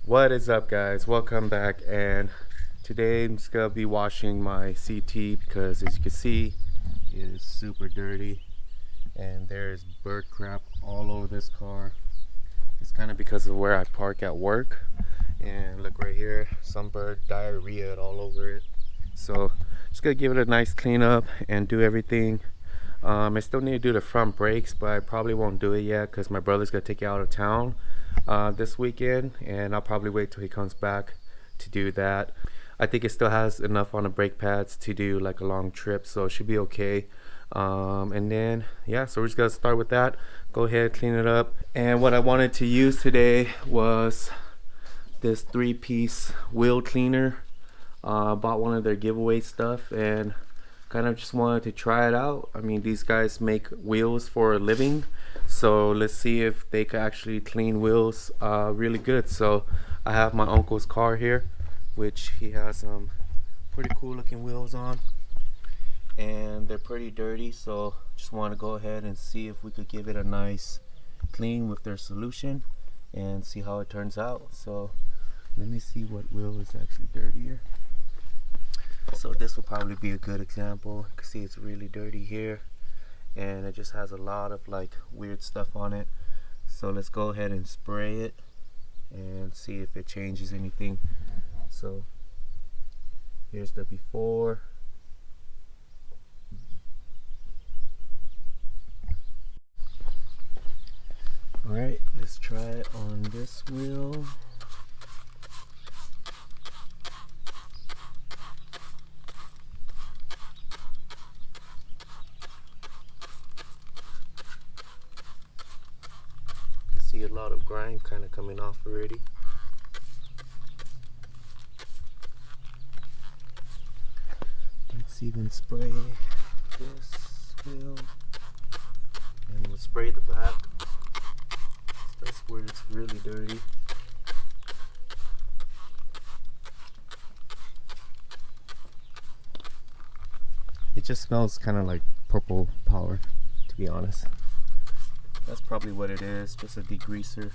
What is up, guys? Welcome back. And today I'm just gonna be washing my CT because, as you can see, it is super dirty and there's bird crap all over this car. It's kind of because of where I park at work. And look right here, some bird diarrhea all over it. So just gonna give it a nice clean up and do everything. I still need to do the front brakes, but I probably won't do it yet because my brother's gonna take it out of town this weekend, and I'll probably wait till he comes back to do that. I think it still has enough on the brake pads to do like a long trip, so it should be okay. And then yeah, so we're just gonna start with that. Go ahead, clean it up. And what I wanted to use today was this 3-piece wheel cleaner. Bought one of their giveaway stuff and kind of just wanted to try it out. I mean, these guys make wheels for a living, so let's see if they can actually clean wheels really good. So I have my uncle's car here, which he has some pretty cool looking wheels on, and they're pretty dirty, so just want to go ahead and see if we could give it a nice clean with their solution and see how it turns out. So let me see what wheel is actually dirtier. So this will probably be a good example. You can see it's really dirty here, and it just has a lot of like weird stuff on it. So let's go ahead and spray it and see if it changes anything. So here's the before. Alright, let's try it on this wheel. See a lot of grime kind of coming off already. Let's even spray this wheel, and we'll spray the back. That's where it's really dirty. It just smells kind of like purple power, to be honest. That's probably what it is, just a degreaser.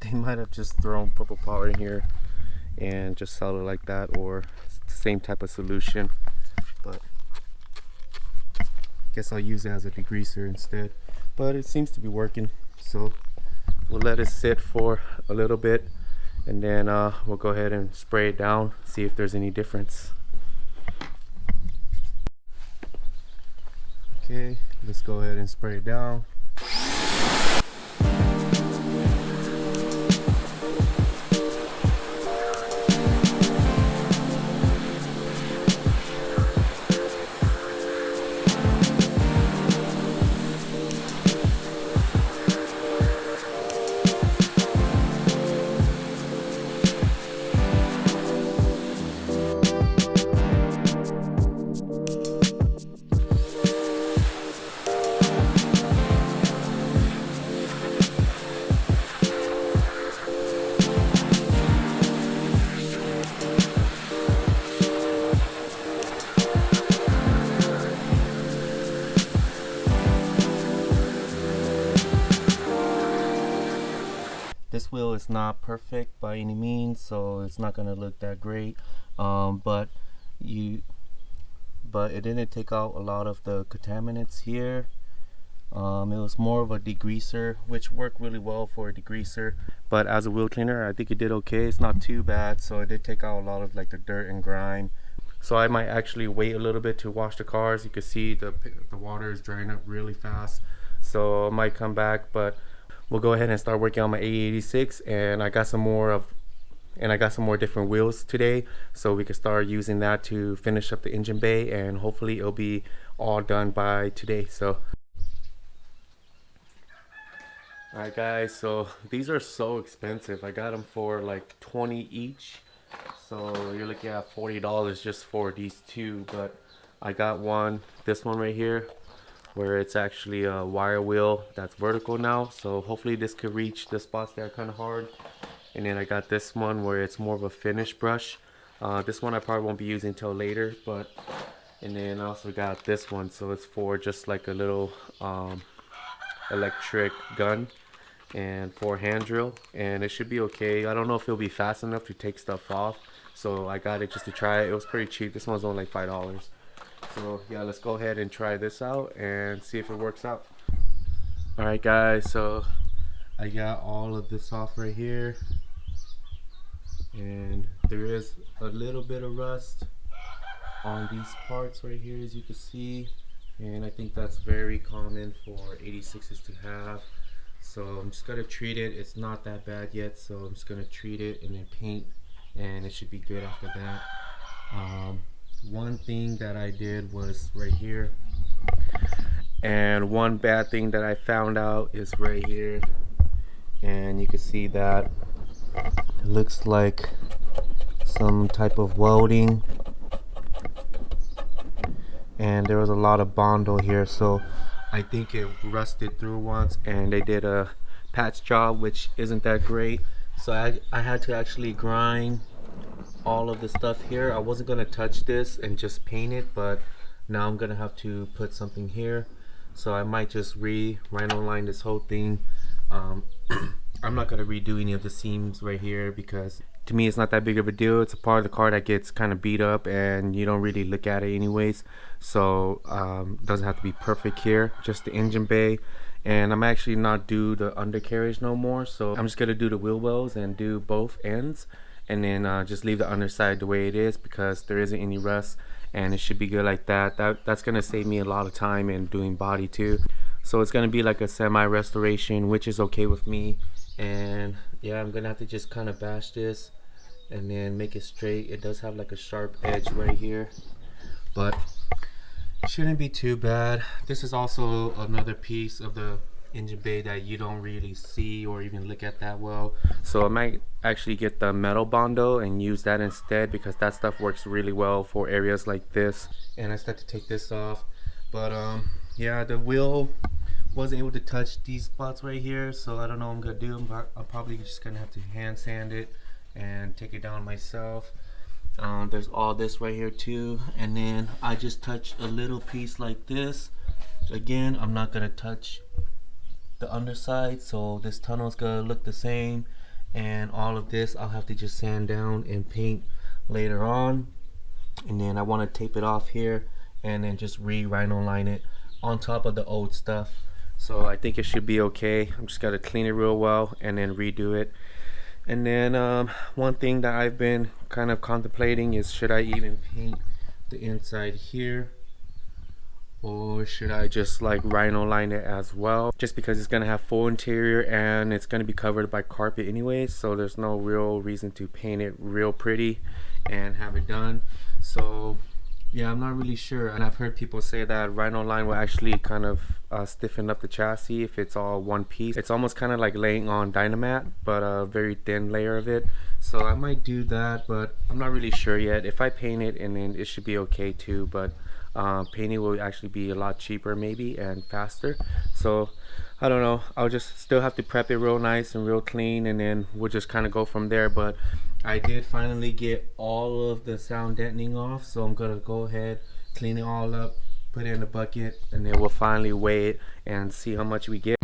They might have just thrown purple power in here and just sell it like that, or the same type of solution, but I guess I'll use it as a degreaser instead. But it seems to be working, so we'll let it sit for a little bit, and then we'll go ahead and spray it down, see if there's any difference. Okay, let's go ahead and spray it down. This wheel is not perfect by any means, so it's not gonna look that great. But it didn't take out a lot of the contaminants here. It was more of a degreaser, which worked really well for a degreaser. But as a wheel cleaner, I think it did okay. It's not too bad. So it did take out a lot of like the dirt and grime. So I might actually wait a little bit to wash the cars. You can see the water is drying up really fast. So I might come back, but we'll go ahead and start working on my AE86, and I got some more different wheels today, so we can start using that to finish up the engine bay, and hopefully it'll be all done by today. So alright guys, so these are so expensive. I got them for like 20 each, so you're looking at $40 just for these two. But I got this one right here, where it's actually a wire wheel that's vertical now, so hopefully this could reach the spots that are kind of hard. And then I got this one where it's more of a finish brush. This one I probably won't be using until later, but and then I also got this one, so it's for just like a little electric gun and for hand drill, and it should be okay. I don't know if it'll be fast enough to take stuff off, so I got it just to try it. It was pretty cheap. This one's only like $5. So yeah, let's go ahead and try this out and see if it works out. Alright guys, so I got all of this off right here, and there is a little bit of rust on these parts right here, as you can see, and I think that's very common for 86s to have. So I'm just gonna treat it. It's not that bad yet, so I'm just gonna treat it and then paint, and it should be good after that. One thing that I did was right here, and one bad thing that I found out is right here, and you can see that it looks like some type of welding, and there was a lot of bondo here, so I think it rusted through once, and they did a patch job, which isn't that great. So I had to actually grind all of the stuff here. I wasn't gonna touch this and just paint it, but now I'm gonna have to put something here, so I might just rhino line this whole thing. I'm not gonna redo any of the seams right here because to me it's not that big of a deal. It's a part of the car that gets kind of beat up and you don't really look at it anyways, so it doesn't have to be perfect here, just the engine bay. And I'm actually not do the undercarriage no more, so I'm just gonna do the wheel wells and do both ends, and then just leave the underside the way it is because there isn't any rust, and it should be good like that. That's gonna save me a lot of time in doing body too. So it's gonna be like a semi restoration, which is okay with me. And yeah, I'm gonna have to just kind of bash this and then make it straight. It does have like a sharp edge right here, but shouldn't be too bad. This is also another piece of the engine bay that you don't really see or even look at that well, so I might actually get the metal bondo and use that instead because that stuff works really well for areas like this. And I still have to take this off, but yeah, the wheel wasn't able to touch these spots right here, so I don't know what I'm gonna do, but I'm probably just gonna have to hand sand it and take it down myself. There's all this right here too, and then I just touched a little piece like this. Again, I'm not gonna touch the underside, so this tunnel is gonna look the same, and all of this I'll have to just sand down and paint later on. And then I want to tape it off here and then just rhino line it on top of the old stuff, so I think it should be okay. I'm just gotta clean it real well and then redo it. And then one thing that I've been kind of contemplating is, should I even paint the inside here, or should I just like rhino line it as well, just because it's gonna have full interior and it's gonna be covered by carpet anyways, so there's no real reason to paint it real pretty and have it done. So yeah, I'm not really sure, and I've heard people say that rhino line will actually kind of stiffen up the chassis if it's all one piece. It's almost kind of like laying on Dynamat, but a very thin layer of it. So I might do that, but I'm not really sure yet. If I paint it, and then it should be okay too, but painting will actually be a lot cheaper maybe and faster. So I don't know, I'll just still have to prep it real nice and real clean, and then we'll just kind of go from there. But I did finally get all of the sound deadening off, so I'm gonna go ahead, clean it all up, put it in a bucket, and then we'll finally weigh it and see how much we get.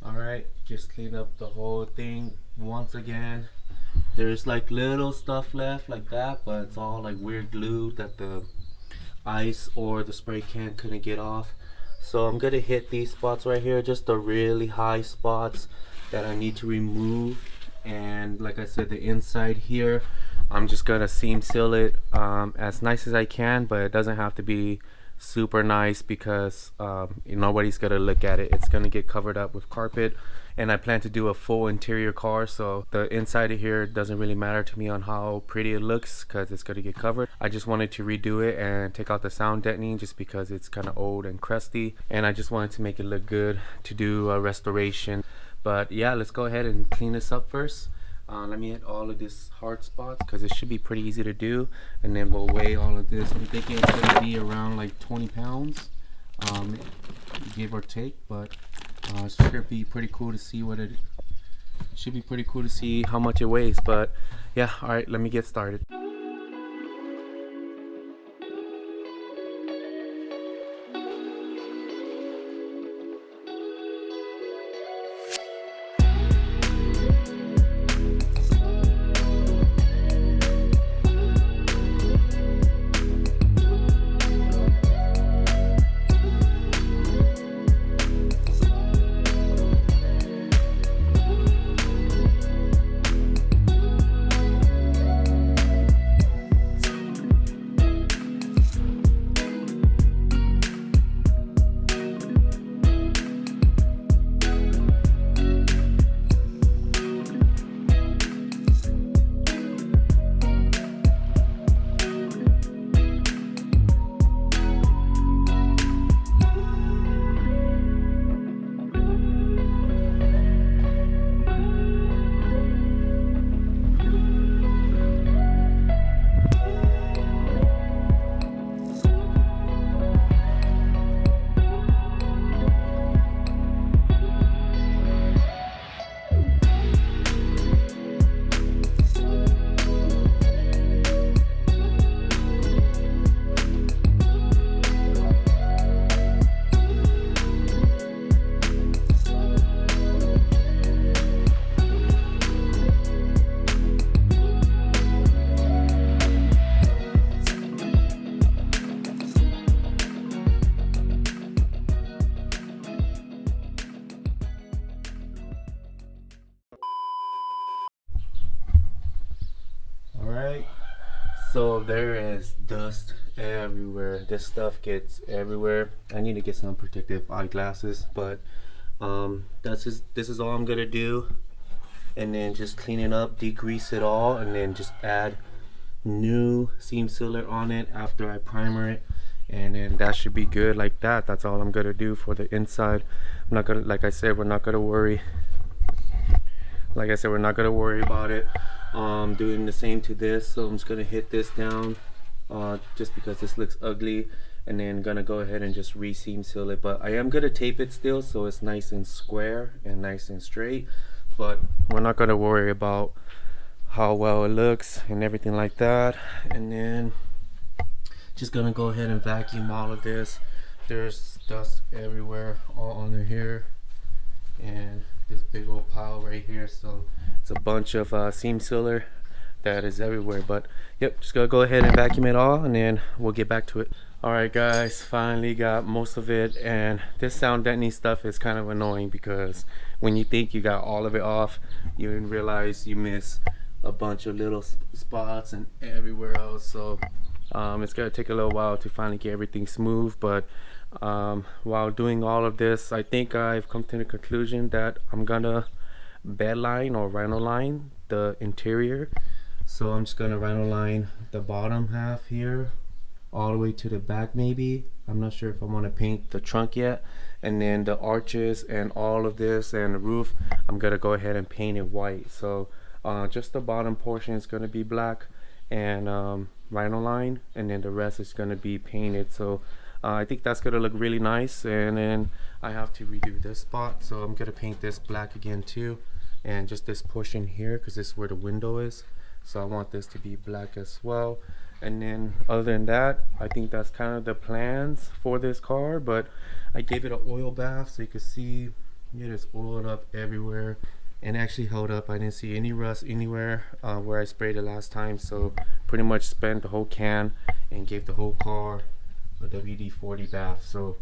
Alright, just clean up the whole thing once again. There's like little stuff left like that, but it's all like weird glue that the ice or the spray can couldn't get off. So I'm gonna hit these spots right here, just the really high spots that I need to remove. And like I said, the inside here, I'm just gonna seam seal it as nice as I can, but it doesn't have to be super nice because nobody's gonna look at it. It's gonna get covered up with carpet, and I plan to do a full interior car, so the inside of here doesn't really matter to me on how pretty it looks because it's going to get covered. I just wanted to redo it and take out the sound deadening just because it's kind of old and crusty, and I just wanted to make it look good to do a restoration. But yeah, let's go ahead and clean this up first. Let me hit all of these hard spots because it should be pretty easy to do, and then we'll weigh all of this. I'm thinking it's going to be around like 20 pounds, give or take, but it should be pretty cool to see what it should be pretty cool to see how much it weighs. But yeah, all right, let me get started. Alright, so there is dust everywhere. This stuff gets everywhere. I need to get some protective eyeglasses, but this is all I'm gonna do, and then just clean it up, degrease it all, and then just add new seam sealer on it after I primer it, and then that should be good like that. That's all I'm gonna do for the inside. I'm not gonna, like I said, we're not gonna worry about it doing the same to this. So I'm just gonna hit this down just because this looks ugly, and then gonna go ahead and just re-seam seal it. But I am gonna tape it still so it's nice and square and nice and straight, but we're not gonna worry about how well it looks and everything like that. And then just gonna go ahead and vacuum all of this. There's dust everywhere all under here, and this big old pile right here, so it's a bunch of seam sealer that is everywhere. But yep, just gonna go ahead and vacuum it all, and then we'll get back to it. Alright guys, finally got most of it, and this sound deadening stuff is kind of annoying because when you think you got all of it off, you didn't realize you miss a bunch of little spots and everywhere else. So it's gonna take a little while to finally get everything smooth, but while doing all of this, I think I've come to the conclusion that I'm gonna bed line or rhino line the interior. So I'm just gonna rhino line the bottom half here all the way to the back. Maybe I'm not sure if I want to paint the trunk yet, and then the arches and all of this and the roof, I'm gonna go ahead and paint it white. So just the bottom portion is gonna be black and rhino line, and then the rest is gonna be painted. So I think that's gonna look really nice. And then I have to redo this spot, so I'm gonna paint this black again too, and just this portion here because this is where the window is, so I want this to be black as well. And then other than that, I think that's kind of the plans for this car. But I gave it an oil bath, so you can see it is oiled up everywhere and actually held up. I didn't see any rust anywhere where I sprayed it last time. So pretty much spent the whole can and gave the whole car a WD-40 bath. So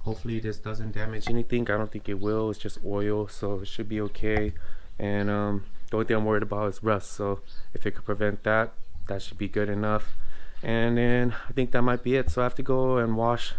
hopefully this doesn't damage anything. I don't think it will. It's just oil, so it should be okay. And the only thing I'm worried about is rust, so if it could prevent that, that should be good enough. And then I think that might be it. So I have to go and wash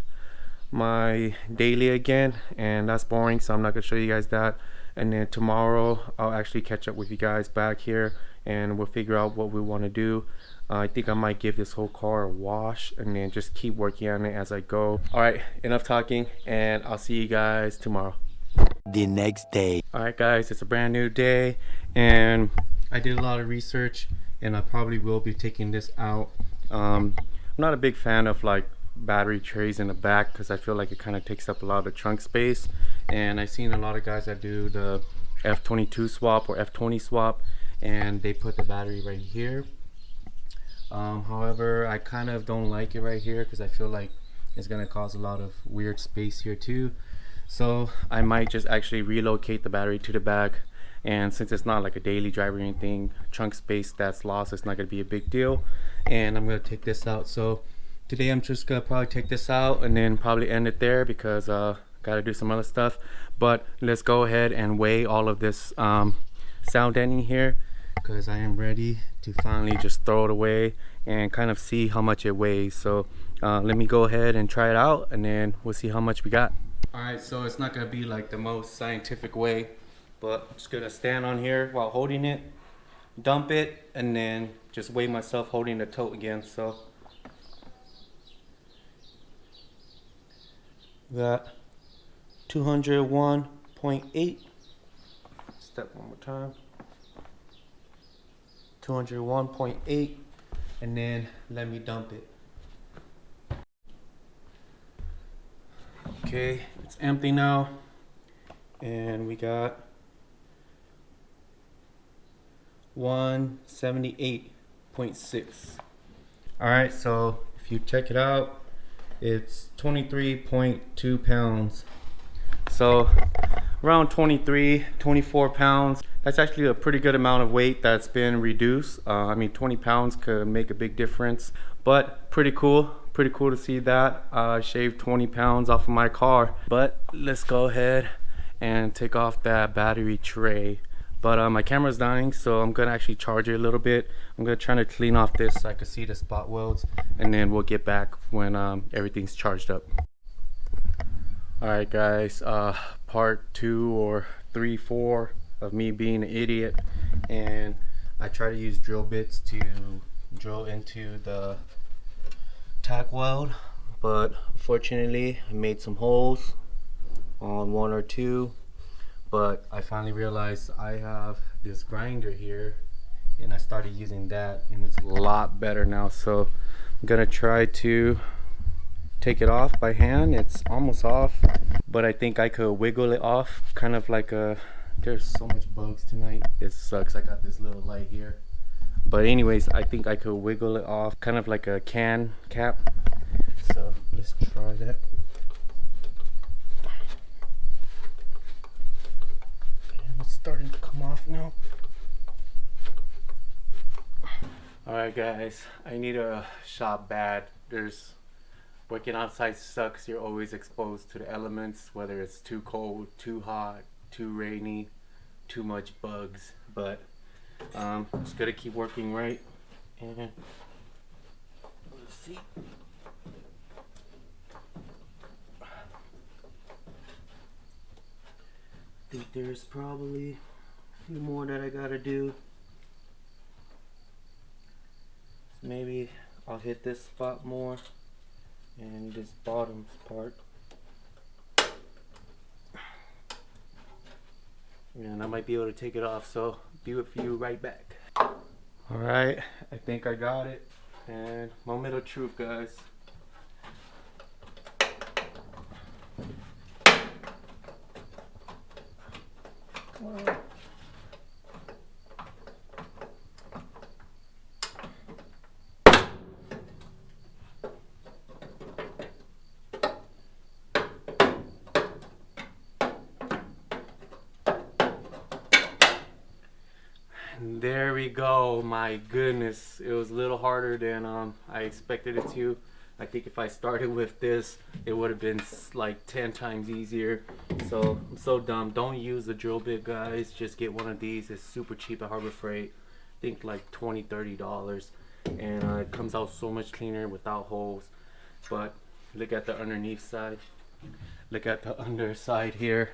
my daily again, and that's boring, so I'm not gonna show you guys that. and then tomorrow I'll actually catch up with you guys back here, and we'll figure out what we want to do. I think I might give this whole car a wash and then just keep working on it as I go. All right, enough talking, and I'll see you guys tomorrow. The next day. All right, guys, it's a brand new day, and I did a lot of research, and I probably will be taking this out. I'm not a big fan of like battery trays in the back because I feel like it kind of takes up a lot of trunk space, and I've seen a lot of guys that do the F22 swap or F20 swap, and they put the battery right here. However, I kind of don't like it right here because I feel like it's gonna cause a lot of weird space here too. So I might just actually relocate the battery to the back, and since it's not like a daily driver or anything, trunk space that's lost, it's not gonna be a big deal. And I'm gonna take this out. So today I'm just gonna probably take this out and then probably end it there because gotta do some other stuff. But let's go ahead and weigh all of this sound deadening here, because I am ready to finally just throw it away and kind of see how much it weighs. So let me go ahead and try it out, and then we'll see how much we got. All right, so it's not gonna be like the most scientific way, but I'm just gonna stand on here while holding it, dump it, and then just weigh myself holding the tote again. So we got 201.8. Step one more time. 201.8, and then let me dump it. Okay, it's empty now, and we got 178.6. all right, so if you check it out, it's 23.2 pounds. So around 24 pounds. That's actually a pretty good amount of weight that's been reduced. I mean, 20 pounds could make a big difference, but pretty cool to see that. I shaved 20 pounds off of my car. But let's go ahead and take off that battery tray. But my camera's dying, so I'm gonna actually charge it a little bit. I'm gonna try to clean off this so I can see the spot welds, and then we'll get back when everything's charged up. All right, guys, part 2 or 3, 4 of me being an idiot, and I try to use drill bits to drill into the tack weld, but unfortunately I made some holes on 1 or 2. But I finally realized I have this grinder here, and I started using that, and it's a lot better now. So I'm gonna try to take it off by hand. It's almost off, but I think I could wiggle it off, kind of like a, there's so much bugs tonight, it sucks. I got this little light here, but anyways, I think I could wiggle it off, kind of like a can cap. So let's try that. And it's starting to come off now. All right, guys, I need a shop bad. Working outside sucks. You're always exposed to the elements, whether it's too cold, too hot, too rainy, too much bugs. But just gotta keep working, right? And let's see. I think there's probably a few more that I gotta do. So maybe I'll hit this spot more and this bottom part, and I might be able to take it off, so be with you right back. All right, I think I got it, and moment of truth, guys. Wow. There we go. My goodness, it was a little harder than I expected it to. I think if I started with this, it would have been like 10 times easier. So I'm so dumb. Don't use the drill bit, guys. Just get one of these. It's super cheap at Harbor Freight. I think like $20–30, and it comes out so much cleaner without holes. But look at the underneath side. Look at the underside here.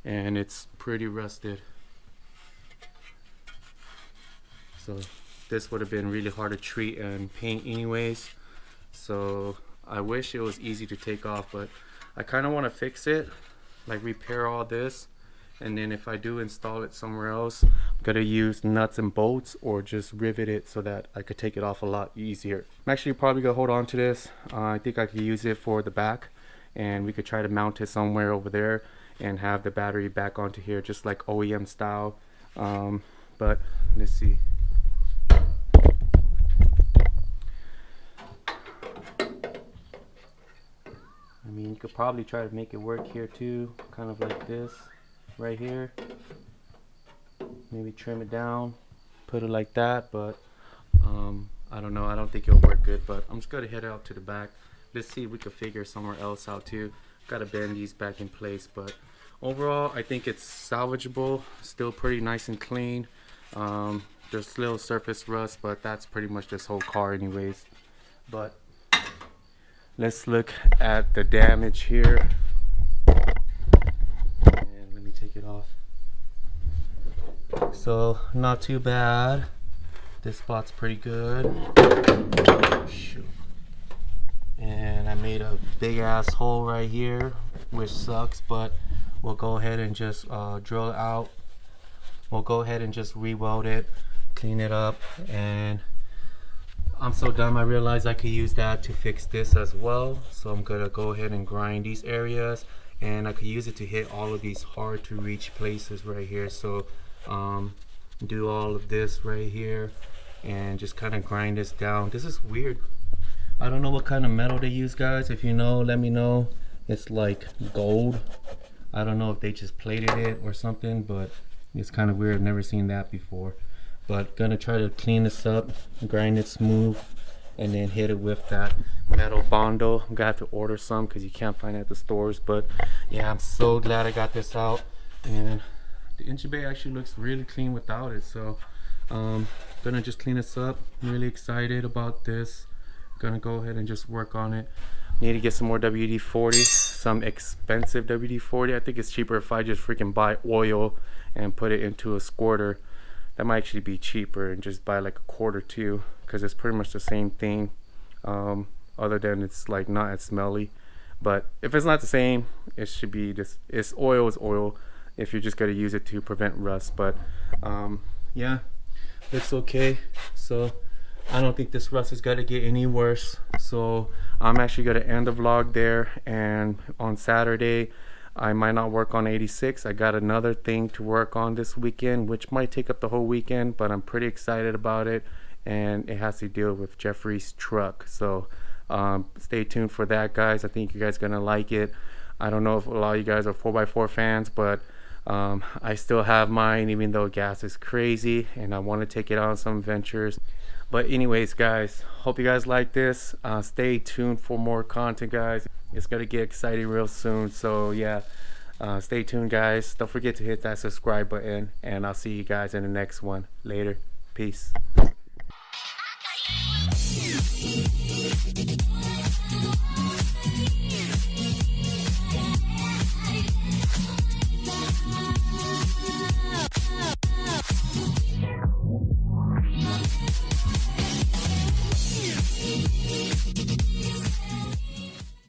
and it's pretty rusted. So this would have been really hard to treat and paint anyways. So I wish it was easy to take off, but I kind of want to fix it, like repair all this, and then if I do install it somewhere else, I'm gonna use nuts and bolts or just rivet it so that I could take it off a lot easier. I'm actually probably gonna hold on to this. I think I could use it for the back, and we could try to mount it somewhere over there and have the battery back onto here just like OEM style. But let's see. I mean, you could probably try to make it work here too, kind of like this right here. Maybe trim it down, put it like that, but I don't know. I don't think it'll work good, but I'm just gonna head out to the back. Let's see if we could figure somewhere else out too. Gotta bend these back in place, but overall, I think it's salvageable. Still pretty nice and clean. There's little surface rust, but that's pretty much this whole car anyways. But let's look at the damage here. And let me take it off. So not too bad. This spot's pretty good. Shoot. And I made a big ass hole right here, which sucks, but we'll go ahead and just drill it out. We'll go ahead and just re-weld it, clean it up, and I'm so dumb I realized I could use that to fix this as well. So I'm gonna go ahead and grind these areas, and I could use it to hit all of these hard to reach places right here. So do all of this right here and just kind of grind this down. This is weird. I don't know what kind of metal they use, guys. If you know, let me know. It's like gold. I don't know if they just plated it or something, but it's kind of weird. I've never seen that before. But gonna try to clean this up, grind it smooth, and then hit it with that metal bondo. I'm gonna have to order some because you can't find it at the stores. But yeah, I'm so glad I got this out, and the engine bay actually looks really clean without it. So gonna just clean this up. I'm really excited about this. Gonna go ahead and just work on it. Need to get some more WD-40, some expensive WD-40. I think it's cheaper if I just freaking buy oil and put it into a squirter. That might actually be cheaper, and just buy like a quart or two, because it's pretty much the same thing, other than it's like not as smelly. But if it's not the same, it should be just, it's oil if you're just gonna use it to prevent rust. But yeah, looks okay. So I don't think this rust is gonna get any worse. So I'm actually gonna end the vlog there, and on Saturday I might not work on 86. I got another thing to work on this weekend, which might take up the whole weekend, but I'm pretty excited about it, and it has to deal with Jeffrey's truck. So stay tuned for that, guys. I think you guys are gonna like it. I don't know if a lot of you guys are 4x4 fans, but I still have mine, even though gas is crazy, and I want to take it on some ventures. But anyways, guys, hope you guys like this. Stay tuned for more content, guys. It's gonna get exciting real soon. So yeah, stay tuned, guys. Don't forget to hit that subscribe button, and I'll see you guys in the next one. Later. Peace.